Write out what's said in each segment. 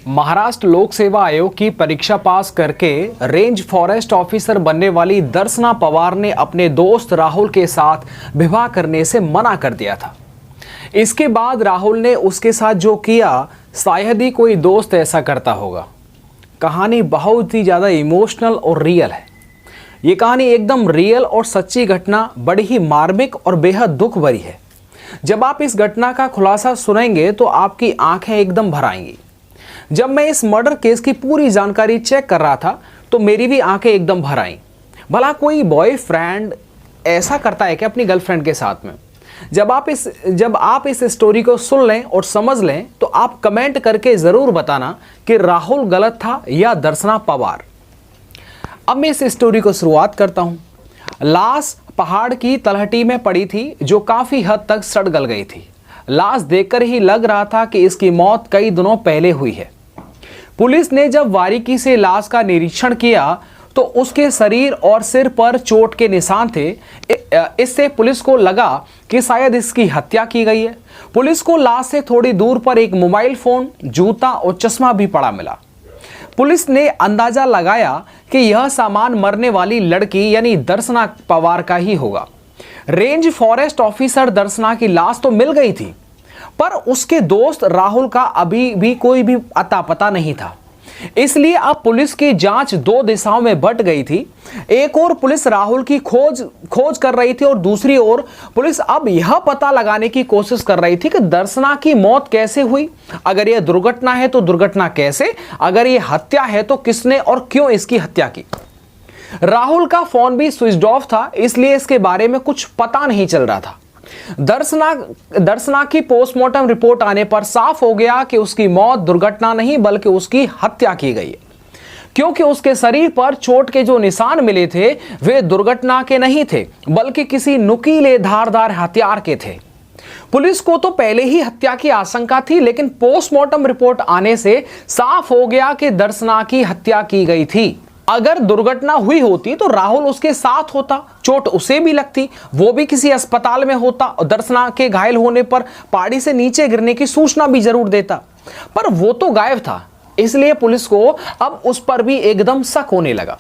महाराष्ट्र लोक सेवा आयोग की परीक्षा पास करके रेंज फॉरेस्ट ऑफिसर बनने वाली दर्शना पवार ने अपने दोस्त राहुल के साथ विवाह करने से मना कर दिया था। इसके बाद राहुल ने उसके साथ जो किया, शायद ही कोई दोस्त ऐसा करता होगा। कहानी बहुत ही ज़्यादा इमोशनल और रियल है। ये कहानी एकदम रियल और सच्ची घटना, बड़ी ही मार्मिक और बेहद दुख भरी है। जब आप इस घटना का खुलासा सुनेंगे तो आपकी आंखें एकदम भर आएंगी। जब मैं इस मर्डर केस की पूरी जानकारी चेक कर रहा था तो मेरी भी आंखें एकदम भर आईं। भला कोई बॉयफ्रेंड ऐसा करता है कि अपनी गर्लफ्रेंड के साथ में? जब आप इस स्टोरी को सुन लें और समझ लें तो आप कमेंट करके ज़रूर बताना कि राहुल गलत था या दर्शना पवार। अब मैं इस स्टोरी को शुरुआत करता हूँ। लाश पहाड़ की तलहटी में पड़ी थी जो काफ़ी हद तक सड़ गल गई थी। लाश देखकर ही लग रहा था कि इसकी मौत कई दिनों पहले हुई है। पुलिस ने जब बारीकी से लाश का निरीक्षण किया तो उसके शरीर और सिर पर चोट के निशान थे। इससे पुलिस को लगा कि शायद इसकी हत्या की गई है। पुलिस को लाश से थोड़ी दूर पर एक मोबाइल फोन, जूता और चश्मा भी पड़ा मिला। पुलिस ने अंदाजा लगाया कि यह सामान मरने वाली लड़की यानी दर्शना पवार का ही होगा। रेंज फॉरेस्ट ऑफिसर दर्शना की लाश तो मिल गई थी, पर उसके दोस्त राहुल का अभी भी कोई भी अता पता नहीं था। इसलिए अब पुलिस की जांच दो दिशाओं में बंट गई थी। एक ओर पुलिस राहुल की खोज कर रही थी और दूसरी ओर पुलिस अब यह पता लगाने की कोशिश कर रही थी कि दर्शना की मौत कैसे हुई। अगर यह दुर्घटना है तो दुर्घटना कैसे, अगर यह हत्या है तो किसने और क्यों इसकी हत्या की। राहुल का फोन भी स्विच ऑफ था, इसलिए इसके बारे में कुछ पता नहीं चल रहा था। दर्शना की पोस्टमार्टम रिपोर्ट आने पर साफ हो गया कि उसकी मौत दुर्घटना नहीं बल्कि उसकी हत्या की गई है, क्योंकि उसके शरीर पर चोट के जो निशान मिले थे वे दुर्घटना के नहीं थे बल्कि किसी नुकीले धारदार हथियार के थे। पुलिस को तो पहले ही हत्या की आशंका थी, लेकिन पोस्टमार्टम रिपोर्ट आने से साफ हो गया कि दर्शना की हत्या की गई थी। अगर दुर्घटना हुई होती तो राहुल उसके साथ होता, चोट उसे भी लगती, वो भी किसी अस्पताल में होता और दर्शना के घायल होने पर पहाड़ी से नीचे गिरने की सूचना भी जरूर देता, पर वो तो गायब था। इसलिए पुलिस को अब उस पर भी एकदम शक होने लगा।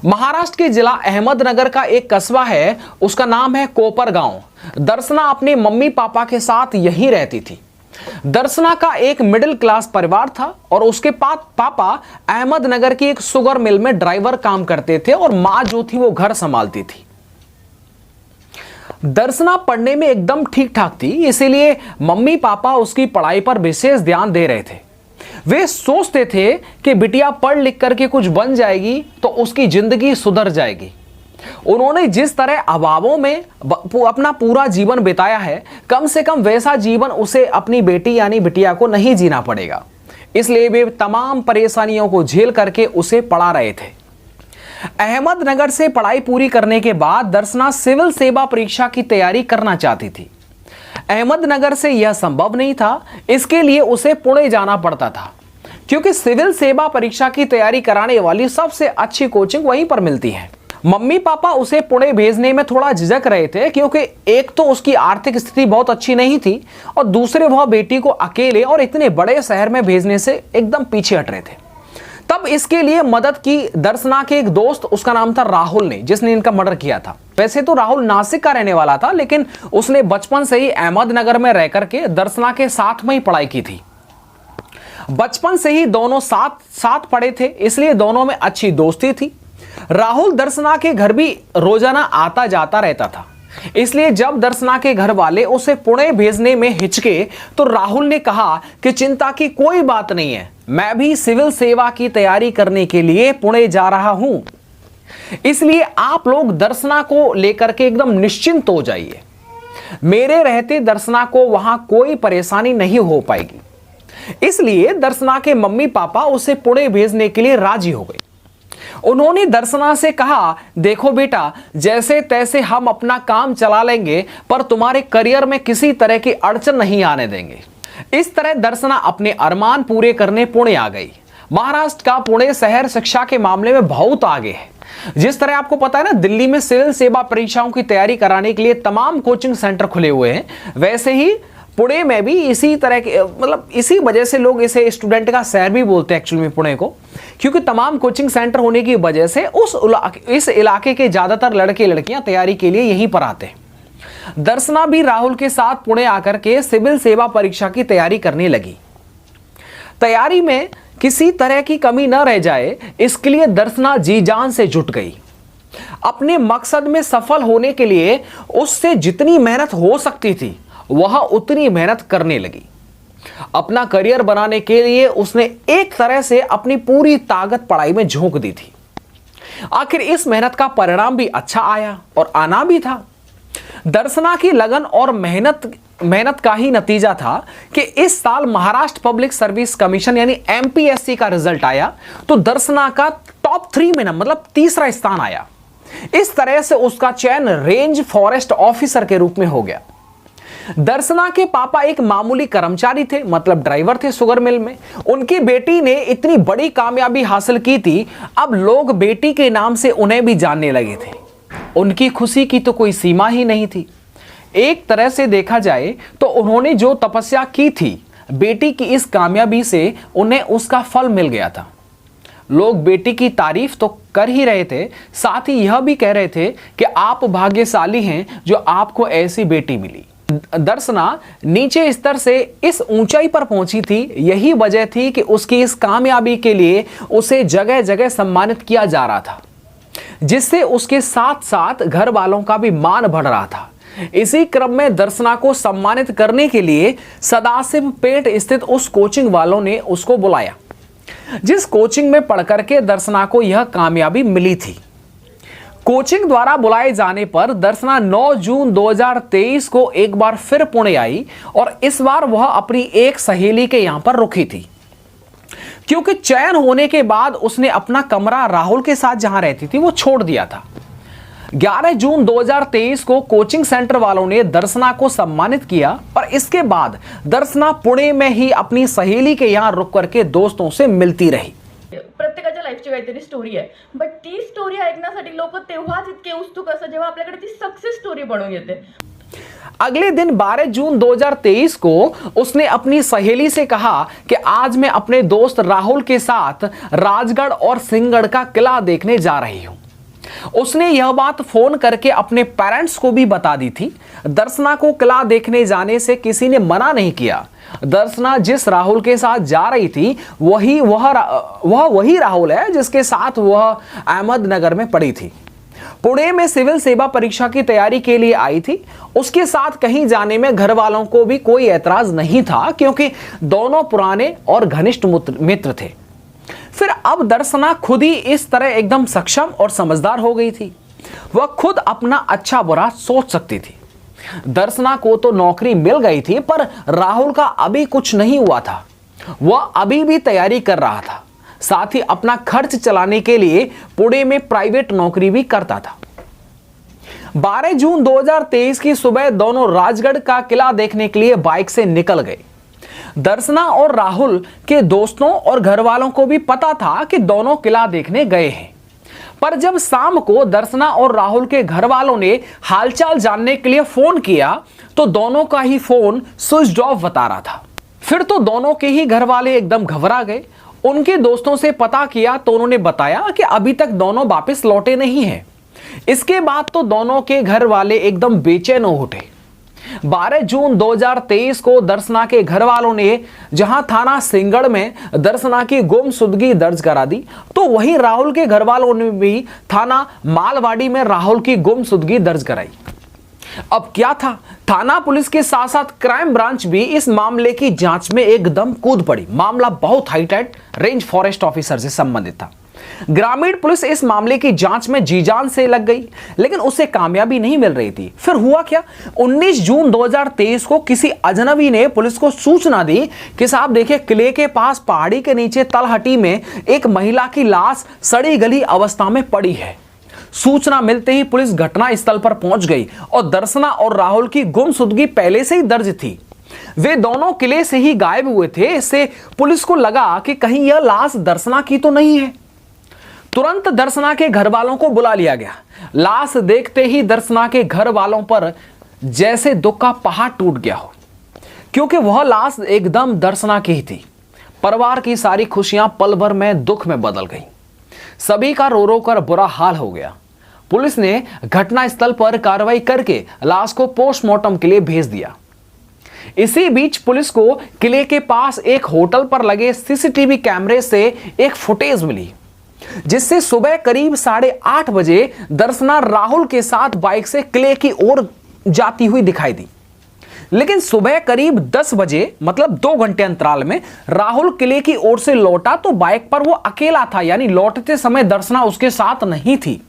महाराष्ट्र के जिला अहमदनगर का एक कस्बा है, उसका नाम है कोपरगांव। दर्शना अपने मम्मी पापा के साथ यहीं रहती थी। दर्शना का एक मिडिल क्लास परिवार था और उसके पापा अहमदनगर की एक शुगर मिल में ड्राइवर काम करते थे और मां जो थी वो घर संभालती थी। दर्शना पढ़ने में एकदम ठीक ठाक थी, इसीलिए मम्मी पापा उसकी पढ़ाई पर विशेष ध्यान दे रहे थे। वे सोचते थे कि बिटिया पढ़ लिख करके कुछ बन जाएगी तो उसकी जिंदगी सुधर जाएगी। उन्होंने जिस तरह अभावों में अपना पूरा जीवन बिताया है, कम से कम वैसा जीवन उसे अपनी बेटी यानी बिटिया को नहीं जीना पड़ेगा। इसलिए वे तमाम परेशानियों को झेल करके उसे पढ़ा रहे थे। अहमदनगर से पढ़ाई पूरी करने के बाद दर्शना सिविल सेवा परीक्षा की तैयारी करना चाहती थी। अहमदनगर से यह संभव नहीं था, इसके लिए उसे पुणे जाना पड़ता था, क्योंकि सिविल सेवा परीक्षा की तैयारी कराने वाली सबसे अच्छी कोचिंग वहीं पर मिलती है। मम्मी पापा उसे पुणे भेजने में थोड़ा झिझक रहे थे, क्योंकि एक तो उसकी आर्थिक स्थिति बहुत अच्छी नहीं थी और दूसरे वह बेटी को अकेले और इतने बड़े शहर में भेजने से एकदम पीछे हट रहे थे। तब इसके लिए मदद की दर्शना के एक दोस्त, उसका नाम था राहुल ने, जिसने इनका मर्डर किया था। वैसे तो राहुल नासिक का रहने वाला था, लेकिन उसने बचपन से ही अहमदनगर में रह करके दर्शना के साथ में ही पढ़ाई की थी। बचपन से ही दोनों साथ पढ़े थे, इसलिए दोनों में अच्छी दोस्ती थी। राहुल दर्शना के घर भी रोजाना आता जाता रहता था, इसलिए जब दर्शना के घर वाले उसे पुणे भेजने में हिचके तो राहुल ने कहा कि चिंता की कोई बात नहीं है, मैं भी सिविल सेवा की तैयारी करने के लिए पुणे जा रहा हूं, इसलिए आप लोग दर्शना को लेकर के एकदम निश्चिंत हो जाइए। मेरे रहते दर्शना को वहां कोई परेशानी नहीं हो पाएगी। इसलिए दर्शना के मम्मी पापा उसे पुणे भेजने के लिए राजी हो गए। उन्होंने दर्शना से कहा, देखो बेटा, जैसे तैसे हम अपना काम चला लेंगे, पर तुम्हारे करियर में किसी तरह की अड़चन नहीं आने देंगे। इस तरह दर्शना अपने अरमान पूरे करने पुणे आ गई। महाराष्ट्र का पुणे शहर शिक्षा के मामले में बहुत आगे है। जिस तरह आपको पता है ना, दिल्ली में सिविल सेवा परीक्षाओं की तैयारी कराने के लिए तमाम कोचिंग सेंटर खुले हुए हैं, वैसे ही पुणे में भी इसी तरह के मतलब इसी वजह से लोग इसे स्टूडेंट का शहर भी बोलते हैं एक्चुअली में पुणे को, क्योंकि तमाम कोचिंग सेंटर होने की वजह से इस इलाके के ज्यादातर लड़के लड़कियां तैयारी के लिए यहीं पर आते हैं। दर्शना भी राहुल के साथ पुणे आकर के सिविल सेवा परीक्षा की तैयारी करने लगी। तैयारी में किसी तरह की कमी न रह जाए इसके लिए दर्शना जी जान से जुट गई। अपने मकसद में सफल होने के लिए उससे जितनी मेहनत हो सकती थी वह उतनी मेहनत करने लगी। अपना करियर बनाने के लिए उसने एक तरह से अपनी पूरी ताकत पढ़ाई में झोंक दी थी। आखिर इस मेहनत का परिणाम भी अच्छा आया और आना भी था। दर्शना की लगन और मेहनत का ही नतीजा था कि इस साल महाराष्ट्र पब्लिक सर्विस कमीशन यानी एमपीएससी का रिजल्ट आया तो दर्शना का टॉप 3 में मतलब तीसरा स्थान आया। इस तरह से उसका चयन रेंज फॉरेस्ट ऑफिसर के रूप में हो गया। दर्शना के पापा एक मामूली कर्मचारी थे, मतलब ड्राइवर थे शुगर मिल में। उनकी बेटी ने इतनी बड़ी कामयाबी हासिल की थी, अब लोग बेटी के नाम से उन्हें भी जानने लगे थे। उनकी खुशी की तो कोई सीमा ही नहीं थी। एक तरह से देखा जाए तो उन्होंने जो तपस्या की थी, बेटी की इस कामयाबी से उन्हें उसका फल मिल गया था। लोग बेटी की तारीफ तो कर ही रहे थे, साथ ही यह भी कह रहे थे कि आप भाग्यशाली हैं जो आपको ऐसी बेटी मिली। दर्शना नीचे स्तर से इस ऊंचाई पर पहुंची थी, यही वजह थी कि उसकी इस कामयाबी के लिए उसे जगह जगह सम्मानित किया जा रहा था, जिससे उसके साथ साथ घर वालों का भी मान बढ़ रहा था। इसी क्रम में दर्शना को सम्मानित करने के लिए सदाशिव पेट स्थित उस कोचिंग वालों ने उसको बुलाया, जिस कोचिंग में पढ़ करके दर्शना को यह कामयाबी मिली थी। कोचिंग द्वारा बुलाए जाने पर दर्शना 9 जून 2023 को एक बार फिर पुणे आई और इस बार वह अपनी एक सहेली के यहां पर रुकी थी, क्योंकि चयन होने के बाद उसने अपना कमरा राहुल के साथ जहां रहती थी वो छोड़ दिया था। 11 जून 2023 को कोचिंग सेंटर वालों ने दर्शना को सम्मानित किया और इसके बाद दर्शना पुणे में ही अपनी सहेली के यहां रुक करके दोस्तों से मिलती रही। प्रत्येकाच्या लाईफची काहीतरी स्टोरी आहे, बट ती स्टोरी ऐकण्यासाठी लोक तेव्हाच इतके उत्सुक असतात जेव्हा आपल्याकडे ती सक्सेस स्टोरी बनून येते। अगले दिन 12 जून 2023 को उसने अपनी सहेली से कहा कि आज मैं अपने दोस्त राहुल के साथ राजगढ़ और सिंहगढ़ का किला देखने जा रही हूं। उसने यह बात फोन करके अपने पेरेंट्स को भी बता दी थी। दर्शना को किला देखने जाने से किसी ने मना नहीं किया। दर्शना जिस राहुल के साथ जा रही थी वही राहुल है जिसके साथ वह अहमदनगर में पड़ी थी। पुणे में सिविल सेवा परीक्षा की तैयारी के लिए आई थी। उसके साथ कहीं जाने में घर वालों को भी कोई ऐतराज नहीं था, क्योंकि दोनों पुराने और घनिष्ठ मित्र थे। फिर अब दर्शना खुद ही इस तरह एकदम सक्षम और समझदार हो गई थी। वह खुद अपना अच्छा बुरा सोच सकती थी। दर्शना को तो नौकरी मिल गई थी, पर राहुल का अभी कुछ नहीं हुआ था। वह अभी भी तैयारी कर रहा था, साथ ही अपना खर्च चलाने के लिए पुणे में प्राइवेट नौकरी भी करता था। 12 जून 2023 की सुबह दोनों राजगढ़ का किला देखने के लिए बाइक से निकल गए। दर्शना और राहुल के दोस्तों और घर वालों को भी पता था कि दोनों किला देखने गए हैं, पर जब शाम को दर्शना और राहुल के घर वालों ने हालचाल जानने के लिए फोन किया तो दोनों का ही फोन स्विच ऑफ बता रहा था। फिर तो दोनों के ही घर वाले एकदम घबरा गए। उनके दोस्तों से पता किया तो उन्होंने बताया कि अभी तक दोनों वापस लौटे नहीं हैं। इसके बाद तो दोनों के घर वाले एकदम बेचैन हो उठे। 12 जून 2023 को दर्शना के घर वालों ने जहां थाना सिंहगढ़ में दर्शना की गुमशुदगी दर्ज करा दी, तो वहीं राहुल के घर वालों ने भी थाना मालवाड़ी में राहुल की गुमशुदगी दर्ज कराई। अब क्या था, थाना पुलिस के साथ साथ क्राइम ब्रांच भी इस मामले की जांच में एकदम कूद पड़ी। मामला बहुत हाईटेक रेंज फॉरेस्ट ऑफिसर से संबंधित था। ग्रामीण पुलिस इस मामले की जांच में जी जान से लग गई, लेकिन उसे कामयाबी नहीं मिल रही थी। फिर हुआ क्या, 19 जून 2023 को किसी अजनबी ने पुलिस को सूचना दी कि साहब देखिए, किले के पास पहाड़ी के नीचे तलहटी में एक महिला की लाश सड़ी गली अवस्था में पड़ी है। सूचना मिलते ही पुलिस घटना स्थल पर पहुंच गई और दर्शना और राहुल की गुमशुदगी पहले से ही दर्ज थी। वे दोनों किले से ही गायब हुए थे। इससे पुलिस को लगा कि कहीं यह लाश दर्शना की तो नहीं है। तुरंत दर्शना के घर वालों को बुला लिया गया। लाश देखते ही दर्शना के घर वालों पर जैसे दुख का पहाड़ टूट गया हो, क्योंकि वह लाश एकदम दर्शना की ही थी। परिवार की सारी खुशियां पल भर में दुख में बदल गई। सभी का रो रो कर बुरा हाल हो गया। पुलिस ने घटनास्थल पर कार्रवाई करके लाश को पोस्टमार्टम के लिए भेज दिया। इसी बीच पुलिस को किले के पास एक होटल पर लगे सीसीटीवी कैमरे से एक फुटेज मिली, जिससे सुबह करीब 8:30 बजे दर्शना राहुल के साथ बाइक से किले की ओर जाती हुई दिखाई दी। लेकिन सुबह करीब 10 बजे, मतलब 2 घंटे अंतराल में, राहुल किले की ओर से लौटा तो बाइक पर वो अकेला था, यानी लौटते समय दर्शना उसके साथ नहीं थी।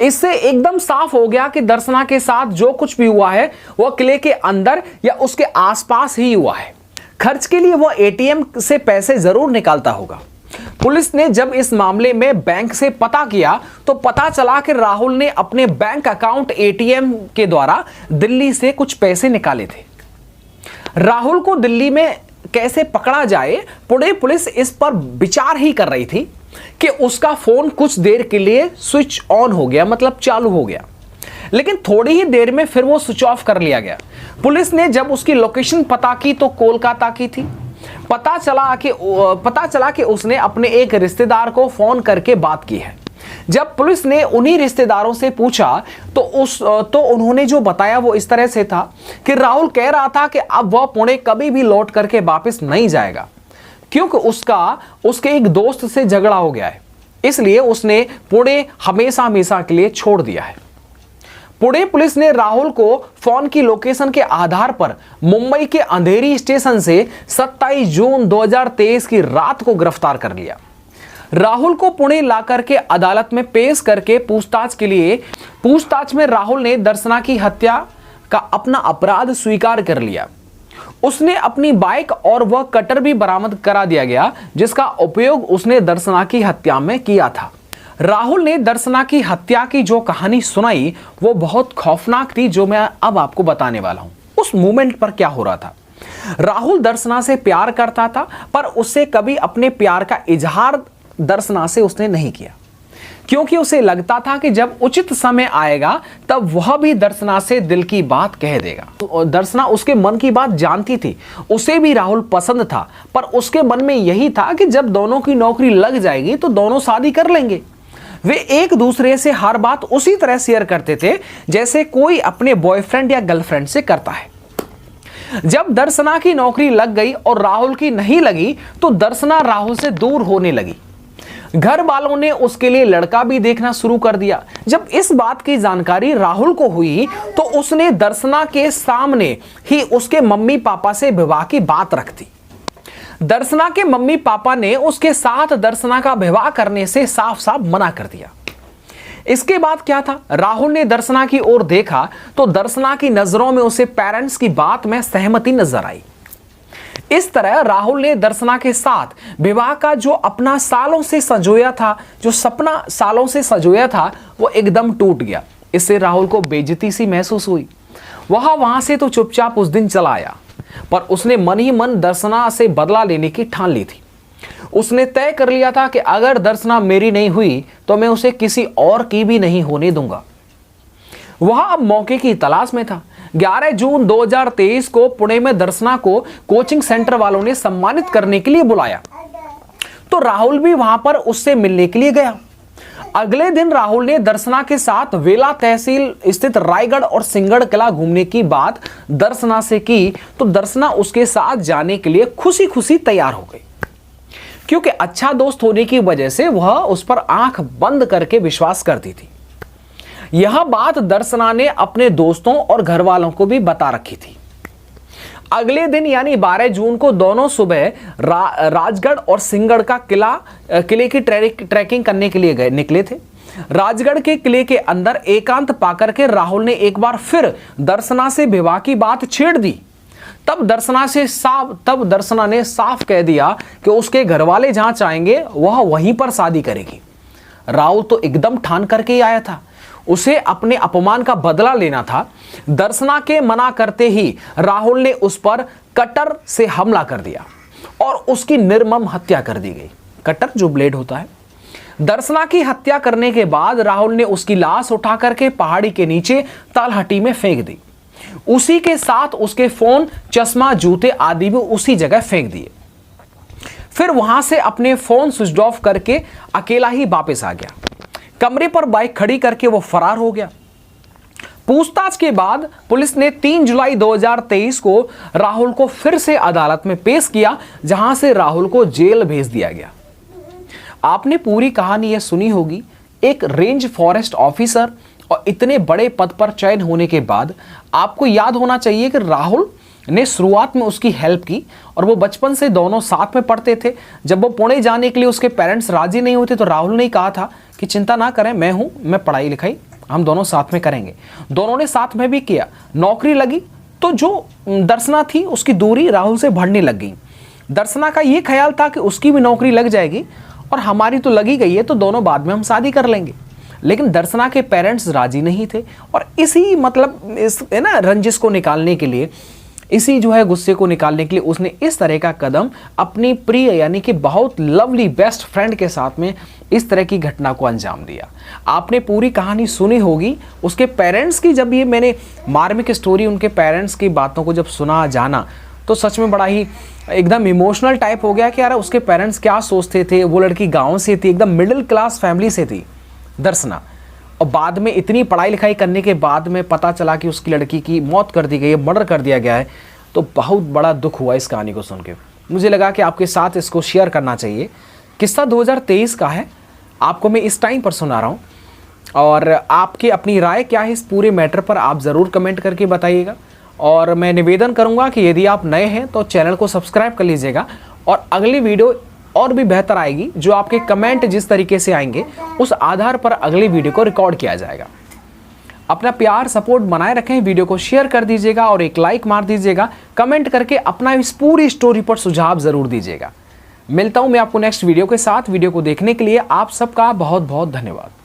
इससे एकदम साफ हो गया कि दर्शना के साथ जो कुछ भी हुआ है वह किले के अंदर या उसके आसपास ही हुआ है। खर्च के लिए वह एटीएम से पैसे जरूर निकालता होगा। पुलिस ने जब इस मामले में बैंक से पता किया तो पता चला कि राहुल ने अपने बैंक अकाउंट एटीएम के द्वारा दिल्ली से कुछ पैसे निकाले थे। राहुल को दिल्ली में कैसे पकड़ा जाए, पुणे पुलिस इस पर विचार ही कर रही थी कि उसका फोन कुछ देर के लिए स्विच ऑन हो गया, मतलब चालू हो गया, लेकिन थोड़ी ही देर में फिर वो स्विच ऑफ कर लिया गया। पुलिस ने जब उसकी लोकेशन पता की तो कोलकाता की थी। पता चला कि उसने अपने एक रिश्तेदार को फोन करके बात की है। जब पुलिस ने उन्हीं रिश्तेदारों से पूछा तो उन्होंने जो बताया वो इस तरह से था कि राहुल कह रहा था कि अब वह पुणे कभी भी लौट करके वापस नहीं जाएगा, क्योंकि उसके एक दोस्त से झगड़ा हो गया है, इसलिए उसने पुणे हमेशा के लिए छोड़ दिया है। पुणे पुलिस ने राहुल को फोन की लोकेशन के आधार पर मुंबई के अंधेरी स्टेशन से 27 जून 2023 की रात को गिरफ्तार कर लिया। राहुल को पुणे लाकर के अदालत में पेश करके पूछताछ में राहुल ने दर्शना की हत्या का अपना अपराध स्वीकार कर लिया। उसने अपनी बाइक और वह कटर भी बरामद करा दिया गया, जिसका उपयोग उसने दर्शना की हत्या में किया था। राहुल ने दर्शना की हत्या की जो कहानी सुनाई वो बहुत खौफनाक थी, जो मैं अब आपको बताने वाला हूं। उस मोमेंट पर क्या हो रहा था, राहुल दर्शना से प्यार करता था, पर उससे कभी अपने प्यार का इजहार दर्शना से उसने नहीं किया, क्योंकि उसे लगता था कि जब उचित समय आएगा तब वह भी दर्शना से दिल की बात कह देगा। तो दर्शना उसके मन की बात जानती थी, उसे भी राहुल पसंद था, पर उसके मन में यही था कि जब दोनों की नौकरी लग जाएगी तो दोनों शादी कर लेंगे। वे एक दूसरे से हर बात उसी तरह शेयर करते थे जैसे कोई अपने बॉयफ्रेंड या गर्लफ्रेंड से करता है। जब दर्शना की नौकरी लग गई और राहुल की नहीं लगी तो दर्शना राहुल से दूर होने लगी। घर वालों ने उसके लिए लड़का भी देखना शुरू कर दिया। जब इस बात की जानकारी राहुल को हुई तो उसने दर्शना के सामने ही उसके मम्मी पापा से विवाह की बात रख दी। दर्शना के मम्मी पापा ने उसके साथ दर्शना का विवाह करने से साफ साफ मना कर दिया। इसके बाद क्या था, राहुल ने दर्शना की ओर देखा तो दर्शना की नजरों में उसे पेरेंट्स की बात में सहमति नजर आई। इस तरह राहुल ने दर्शना के साथ विवाह का जो अपना सालों से संजोया था, जो सपना सालों से संजोया था, वो एकदम टूट गया। इससे राहुल को बेइज्जती सी महसूस हुई। वहां से तो चुपचाप उस दिन चला आया, पर उसने मन ही मन दर्शना से बदला लेने की ठान ली थी। उसने तय कर लिया था कि अगर दर्शना मेरी नहीं हुई तो मैं उसे किसी और की भी नहीं होने दूंगा। वह अब मौके की तलाश में था। 11 जून 2023 को पुणे में दर्शना को कोचिंग सेंटर वालों ने सम्मानित करने के लिए बुलाया, तो राहुल भी वहां पर उससे मिलने के लिए गया। अगले दिन राहुल ने दर्शना के साथ वेला तहसील स्थित रायगढ़ और सिंगड़ किला घूमने की बात दर्शना से की, तो दर्शना उसके साथ जाने के लिए खुशी खुशी तैयार हो गई, क्योंकि अच्छा दोस्त होने की वजह से वह उस पर आंख बंद करके विश्वास करती थी। यह बात दर्शना ने अपने दोस्तों और घर वालों को भी बता रखी थी। अगले दिन यानी 12 जून को दोनों सुबह राजगढ़ और सिंगड़ का किले की ट्रैकिंग करने के लिए निकले थे। राजगढ़ के किले के अंदर एकांत पाकर के राहुल ने एक बार फिर दर्शना से विवाह की बात छेड़ दी। तब दर्शना ने साफ कह दिया कि उसके घर वाले जहां चाहेंगे वह वहीं पर शादी करेगी। राहुल तो एकदम ठान करके ही आया था, उसे अपने अपमान का बदला लेना था। दर्शना के मना करते ही राहुल ने उस पर कटर से हमला कर दिया और उसकी निर्मम हत्या कर दी गई। कटर जो ब्लेड होता है। दर्शना की हत्या करने के बाद राहुल ने उसकी लाश उठा करके पहाड़ी के नीचे तलहटी में फेंक दी। उसी के साथ उसके फोन, चश्मा, जूते आदि भी उसी जगह फेंक दिए। फिर वहां से अपने फोन स्विच ऑफ करके अकेला ही वापस आ गया। कमरे पर बाइक खड़ी करके वो फरार हो गया। पूछताछ के बाद पुलिस ने 3 जुलाई 2023 को राहुल को फिर से अदालत में पेश किया, जहां से राहुल को जेल भेज दिया गया। आपने पूरी कहानी यह सुनी होगी। एक रेंज फॉरेस्ट ऑफिसर और इतने बड़े पद पर चयन होने के बाद आपको याद होना चाहिए कि राहुल ने शुरुआत में उसकी हेल्प की और वो बचपन से दोनों साथ में पढ़ते थे। जब वो पुणे जाने के लिए उसके पेरेंट्स राजी नहीं होते तो राहुल ने कहा था कि चिंता ना करें, मैं हूं, मैं पढ़ाई लिखाई हम दोनों साथ में करेंगे। दोनों ने साथ में भी किया। नौकरी लगी तो जो दर्शना थी उसकी दूरी राहुल से बढ़ने लग गई। दर्शना का ये ख्याल था कि उसकी भी नौकरी लग जाएगी और हमारी तो लगी गई है तो दोनों बाद में हम शादी कर लेंगे। लेकिन दर्शना के पेरेंट्स राजी नहीं थे और इसी मतलब इस रंजिश को निकालने के लिए, इसी गुस्से को निकालने के लिए उसने इस तरह का कदम अपनी प्रिय यानी कि बहुत लवली बेस्ट फ्रेंड के साथ में इस तरह की घटना को अंजाम दिया। आपने पूरी कहानी सुनी होगी। उसके पेरेंट्स की जब ये मैंने मार्मिक स्टोरी, उनके पेरेंट्स की बातों को जब सुना जाना तो सच में बड़ा ही एकदम इमोशनल टाइप हो गया कि यार उसके पेरेंट्स क्या सोचते थे। वो लड़की गाँव से थी, एकदम मिडिल क्लास फैमिली से थी दर्शना, और बाद में इतनी पढ़ाई लिखाई करने के बाद में पता चला कि उसकी लड़की की मौत कर दी गई है, मर्डर कर दिया गया है। तो बहुत बड़ा दुख हुआ इस कहानी को सुन के। मुझे लगा कि आपके साथ इसको शेयर करना चाहिए। किस्सा 2023 का है, आपको मैं इस टाइम पर सुना रहा हूँ और आपकी अपनी राय क्या है इस पूरे मैटर पर आप ज़रूर कमेंट करके बताइएगा। और मैं निवेदन करूँगा कि यदि आप नए हैं तो चैनल को सब्सक्राइब कर लीजिएगा और अगली वीडियो और भी बेहतर आएगी। जो आपके कमेंट जिस तरीके से आएंगे उस आधार पर अगली वीडियो को रिकॉर्ड किया जाएगा। अपना प्यार सपोर्ट बनाए रखें, वीडियो को शेयर कर दीजिएगा और एक लाइक मार दीजिएगा। कमेंट करके अपना इस पूरी स्टोरी पर सुझाव जरूर दीजिएगा। मिलता हूं मैं आपको नेक्स्ट वीडियो के साथ। वीडियो को देखने के लिए आप सबका बहुत बहुत धन्यवाद।